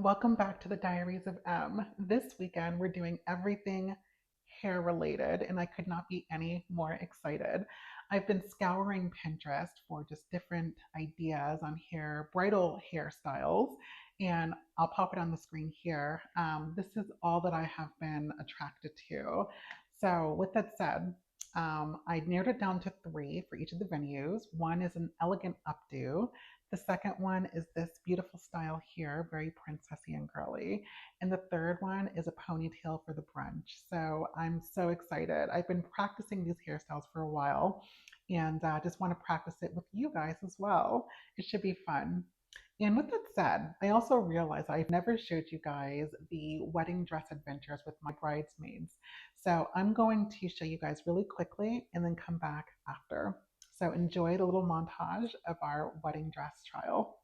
Welcome back to the Diaries of M. This weekend, we're doing everything hair related, and I could not be any more excited. I've been scouring Pinterest for just different ideas on bridal hairstyles, and I'll pop it on the screen here. This is all that I have been attracted to. So, with that said, I narrowed it down to three for each of the venues. One is an elegant updo. The second one is this beautiful style here, very princessy and girly. And the third one is a ponytail for the brunch. So I'm so excited. I've been practicing these hairstyles for a while and just want to practice it with you guys as well. It should be fun. And with that said, I also realized I've never showed you guys the wedding dress adventures with my bridesmaids. So I'm going to show you guys really quickly and then come back after. So enjoy the little montage of our wedding dress trial.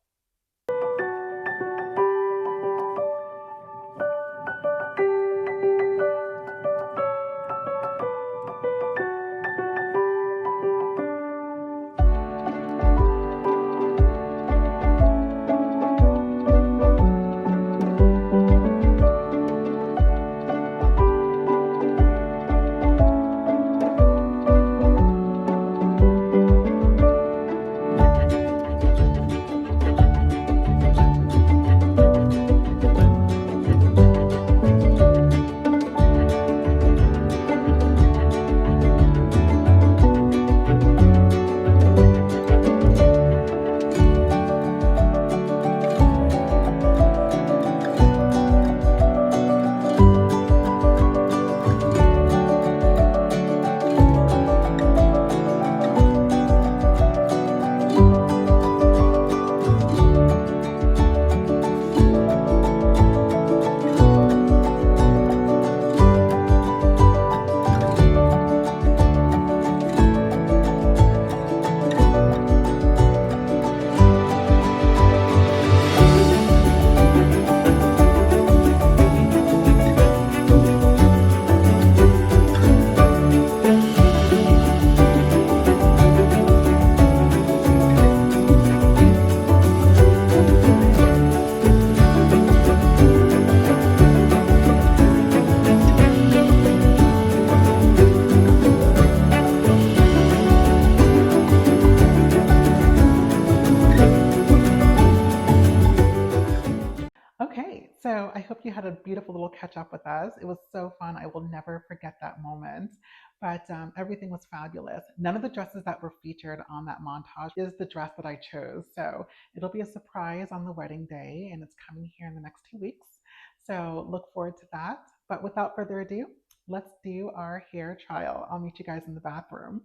Okay, so I hope you had a beautiful little catch up with us. It was so fun. I will never forget that moment. But everything was fabulous. None of the dresses that were featured on that montage is the dress that I chose. So it'll be a surprise on the wedding day, and it's coming here in the next 2 weeks. So look forward to that. But without further ado, let's do our hair trial. I'll meet you guys in the bathroom.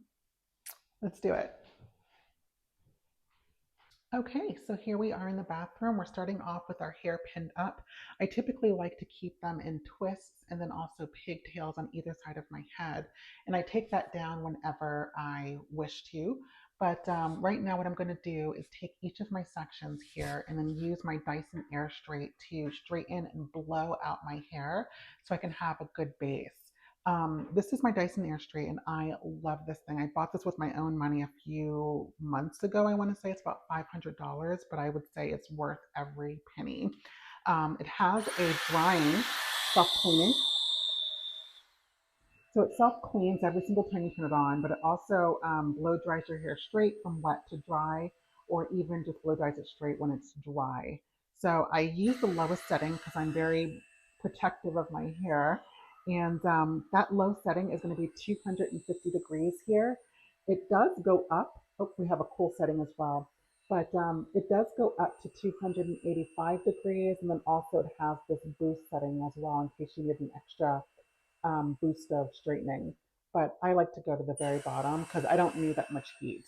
Let's do it. Okay, so here we are in the bathroom. We're starting off with our hair pinned up. I typically like to keep them in twists and then also pigtails on either side of my head. And I take that down whenever I wish to. But right now what I'm going to do is take each of my sections here and then use my Dyson Airstraight to straighten and blow out my hair so I can have a good base. This is my Dyson Airstream, and I love this thing. I bought this with my own money a few months ago. I want to say it's about $500, but I would say it's worth every penny. It has a drying self-cleaning. So it self-cleans every single time you turn it on, but it also blow dries your hair straight from wet to dry, or even just blow dries it straight when it's dry. So I use the lowest setting because I'm very protective of my hair. And that low setting is going to be 250 degrees here. It does go up. Oh, we have a cool setting as well. But it does go up to 285 degrees. And then also it has this boost setting as well in case you need an extra boost of straightening. But I like to go to the very bottom because I don't need that much heat.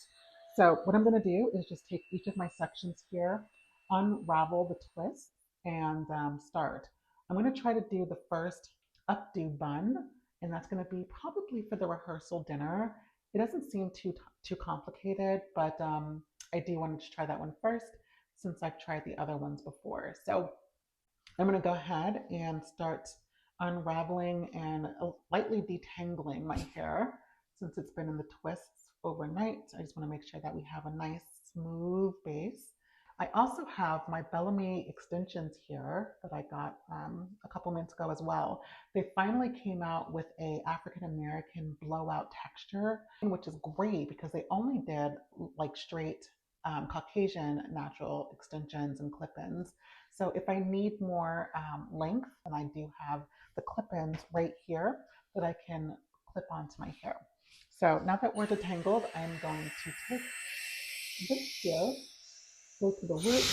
So what I'm going to do is just take each of my sections here, unravel the twist, and start. I'm going to try to do the first updo bun, and that's going to be probably for the rehearsal dinner. It doesn't seem too complicated, but I do want to try that one first since I've tried the other ones before. So I'm going to go ahead and start unraveling and lightly detangling my hair since it's been in the twists overnight. I just want to make sure that we have a nice smooth base. I also have my Bellamy extensions here that I got a couple minutes ago as well. They finally came out with a African American blowout texture, which is great because they only did like straight Caucasian natural extensions and clip-ins. So if I need more length, then I do have the clip-ins right here that I can clip onto my hair. So now that we're detangled, I'm going to take this here, go to the root.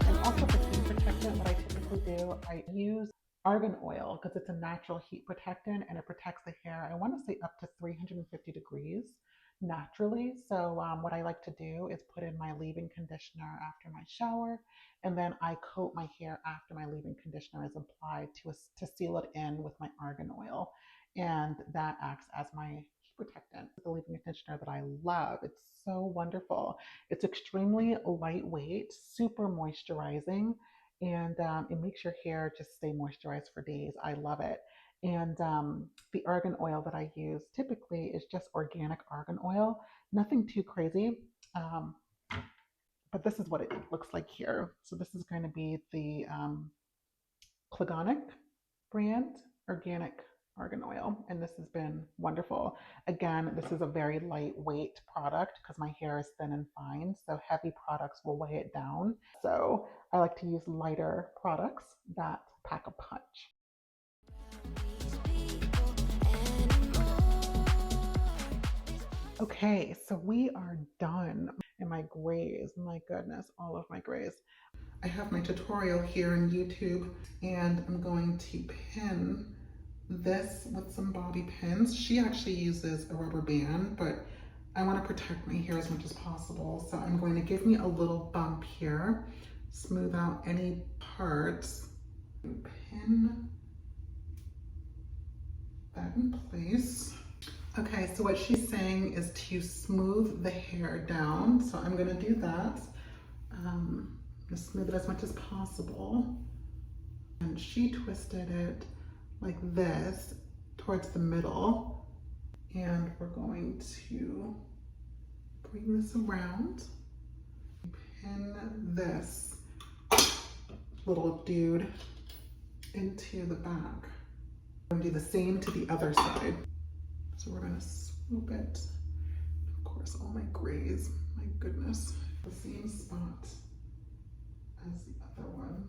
And also for heat protectant, what I typically do, I use argan oil because it's a natural heat protectant and it protects the hair. I want to say up to 350 degrees naturally. So what I like to do is put in my leave-in conditioner after my shower, and then I coat my hair after my leave-in conditioner is applied to seal it in with my argan oil, and that acts as my heat protectant. The leave-in conditioner that I love. It's so wonderful. It's extremely lightweight, super moisturizing, and it makes your hair just stay moisturized for days. I love it. And the argan oil that I use typically is just organic argan oil, nothing too crazy. Um, but this is what it looks like here. So this is going to be the Clegonic brand organic argan oil, and this has been wonderful. Again, this is a very lightweight product because my hair is thin and fine, so heavy products will weigh it down. So I like to use lighter products that pack a punch. Okay, so we are done. And my grays, my goodness, all of my grays. I have my tutorial here on YouTube, and I'm going to pin this with some bobby pins. She actually uses a rubber band, but I want to protect my hair as much as possible. So I'm going to give me a little bump here, smooth out any parts, pin that in place. Okay, so what she's saying is to smooth the hair down. So I'm gonna do that. Just smooth it as much as possible. And she twisted it like this towards the middle. And we're going to bring this around. Pin this little dude into the back. I'm gonna do the same to the other side. So we're gonna swoop it. Of course, all my grays, my goodness. The same spot as the other one.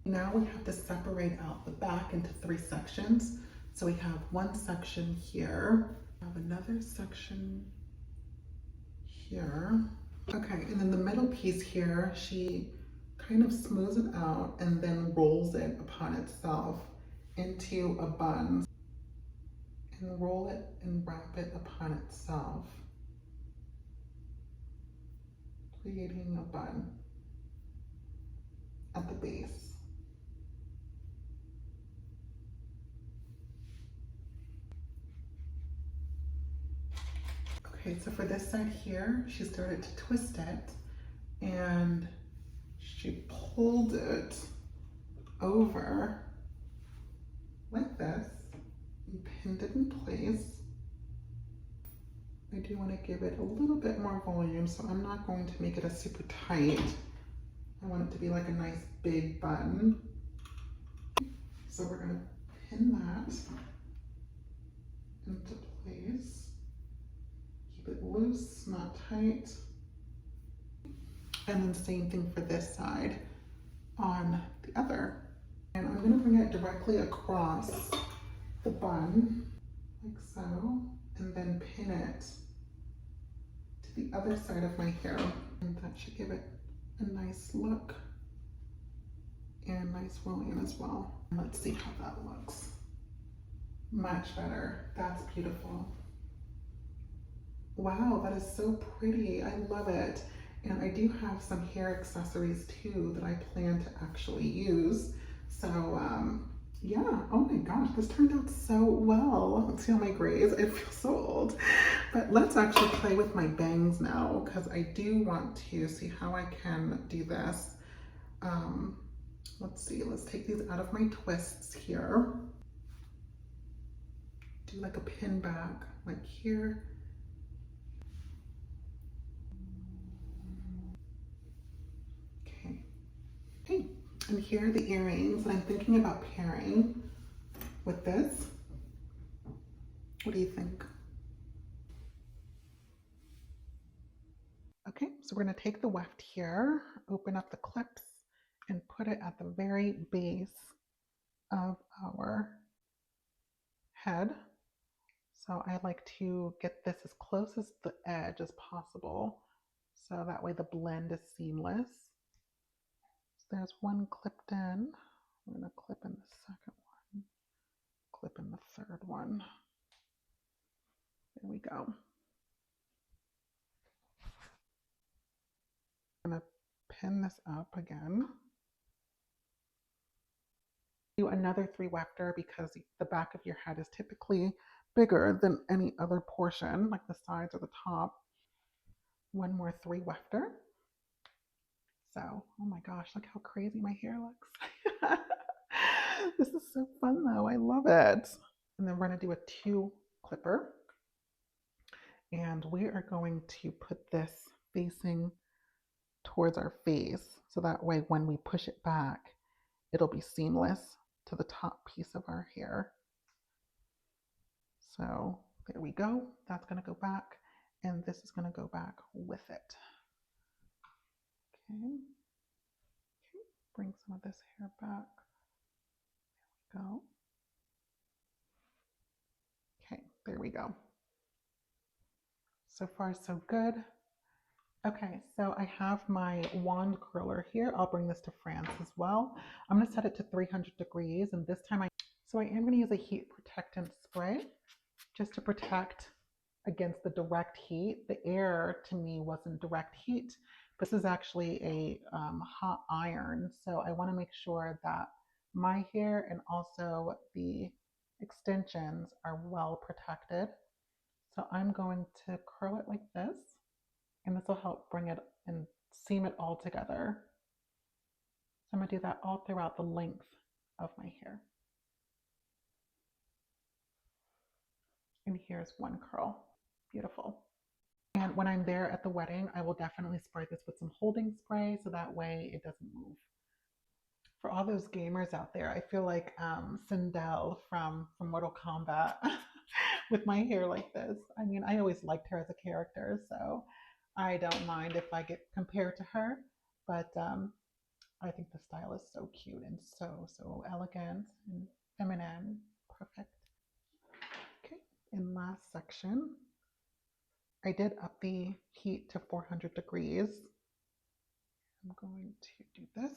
Now we have to separate out the back into 3 sections. So we have one section here, we have another section here. Okay, and then the middle piece here, she kind of smooths it out and then rolls it upon itself into a bun. And roll it and wrap it upon itself, creating a bun at the base. Okay, so for this side here, she started to twist it and she pulled it over like this and pinned it in place. I do want to give it a little bit more volume, so I'm not going to make it a super tight. I want it to be like a nice big bun. So we're going to pin that into place. Keep it loose, not tight. And then same thing for this side on the other. And I'm going to bring it directly across the bun, like so, and then pin it to the other side of my hair. And that should give it a nice look and nice roll in as well. And let's see how that looks. Much better. That's beautiful. Wow, that is so pretty. I love it. And I do have some hair accessories too that I plan to actually use. So Yeah, oh my gosh, this turned out so well. Let's see all my grays. I feel so old. But let's actually play with my bangs now because I do want to see how I can do this. Um, let's see, let's take these out of my twists here. Do like a pin back, like here. Okay. Hey, and here are the earrings that I'm thinking about pairing with this. What do you think? Okay, so we're gonna take the weft here, open up the clips, and put it at the very base of our head. So I like to get this as close as the edge as possible, so that way the blend is seamless. So there's one clipped in. We're gonna clip in the second one, clip in the third one. There we go. I'm gonna pin this up again. Do another 3 wefter because the back of your head is typically bigger than any other portion, like the sides or the top. One more 3 wefter. So, oh my gosh, look how crazy my hair looks. This is so fun though. I love it. And then we're going to do a 2 clipper. And we are going to put this facing towards our face. So that way when we push it back, it'll be seamless to the top piece of our hair. So there we go. That's going to go back. And this is going to go back with it. Okay. Bring some of this hair back. There we go. Okay, there we go. So far, so good. Okay, so I have my wand curler here. I'll bring this to France as well. I'm going to set it to 300 degrees, and this time I am going to use a heat protectant spray just to protect against the direct heat. The air to me wasn't direct heat, but this is actually a hot iron, so I want to make sure that my hair and also the extensions are well protected. So I'm going to curl it like this, and this will help bring it and seam it all together. So I'm going to do that all throughout the length of my hair. And here's one curl. Beautiful. And when I'm there at the wedding, I will definitely spray this with some holding spray so that way it doesn't move. For all those gamers out there, I feel like Sindel from Mortal Kombat with my hair like this. I mean, I always liked her as a character, so I don't mind if I get compared to her. But I think the style is so cute and so elegant and feminine. Perfect. Okay, in last section, I did up the heat to 400 degrees. I'm going to do this.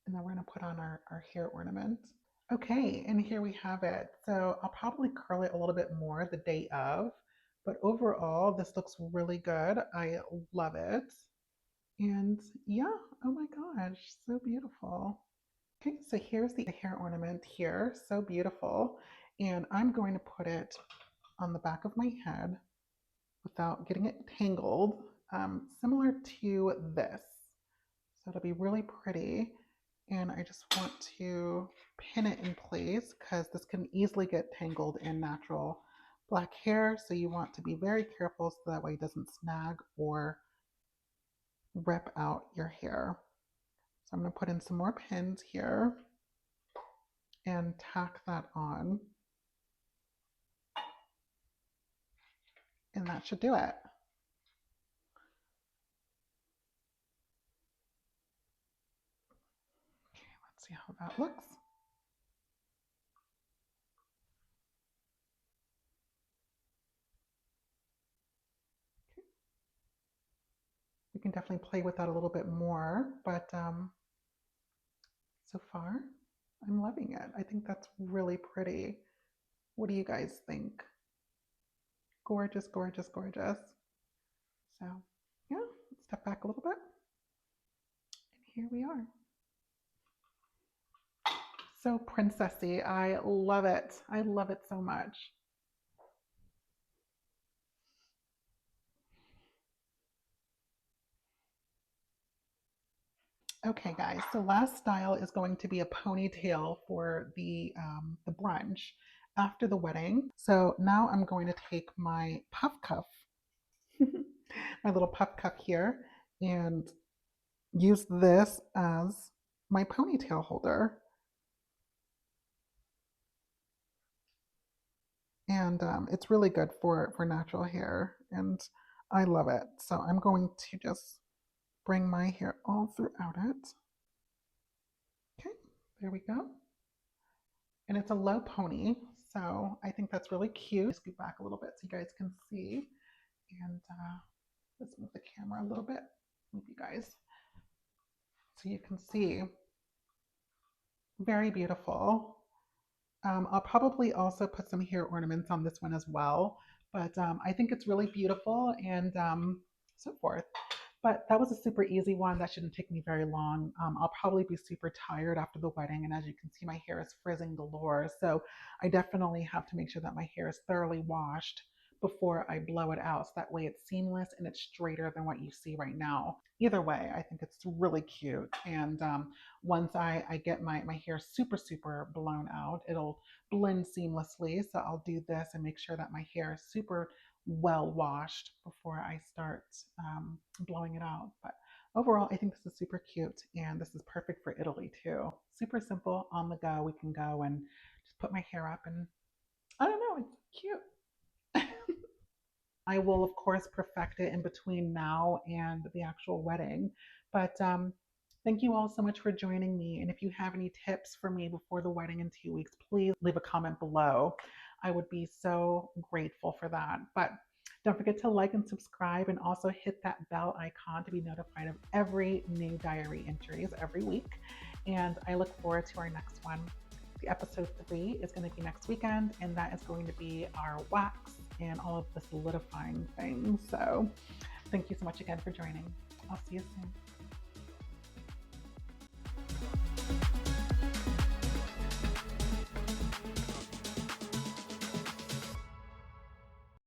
And then we're going to put on our hair ornament. Okay, and here we have it. So I'll probably curl it a little bit more the day of, but overall, this looks really good. I love it. And yeah, oh my gosh, so beautiful. Okay, so here's the hair ornament here, so beautiful. And I'm going to put it on the back of my head without getting it tangled, similar to this. So it'll be really pretty. And I just want to pin it in place because this can easily get tangled in natural black hair. So you want to be very careful so that way it doesn't snag or rip out your hair. So I'm going to put in some more pins here and tack that on. And that should do it. Okay, let's see how that looks. Okay. We can definitely play with that a little bit more, but so far I'm loving it. I think that's really pretty. What do you guys think? Gorgeous, gorgeous, gorgeous. So yeah, let's step back a little bit. And here we are. So princessy. I love it. I love it so much. Okay, guys. So last style is going to be a ponytail for the brunch after the wedding. So now I'm going to take my puff cuff, my little puff cuff here, and use this as my ponytail holder. And it's really good for natural hair, and I love it. So I'm going to just bring my hair all throughout it. Okay, there we go. And it's a low pony, so I think that's really cute. Scoot back a little bit so you guys can see. And let's move the camera a little bit. Move you guys so you can see. Very beautiful. I'll probably also put some hair ornaments on this one as well, but I think it's really beautiful and so forth. But that was a super easy one. That shouldn't take me very long. I'll probably be super tired after the wedding, and as you can see, my hair is frizzing galore. So I definitely have to make sure that my hair is thoroughly washed before I blow it out. So that way it's seamless and it's straighter than what you see right now. Either way, I think it's really cute. And once I get my hair super blown out, it'll blend seamlessly. So I'll do this and make sure that my hair is super well washed before I start blowing it out. But overall, I think this is super cute and this is perfect for Italy too. Super simple, on the go. We can go and just put my hair up and I don't know, it's cute. I will, of course, perfect it in between now and the actual wedding. But thank you all so much for joining me. And if you have any tips for me before the wedding in 2 weeks, please leave a comment below. I would be so grateful for that. But don't forget to like and subscribe and also hit that bell icon to be notified of every new diary entries every week. And I look forward to our next one. The episode 3 is going to be next weekend, and that is going to be our wax and all of the solidifying things. So thank you so much again for joining. I'll see you soon.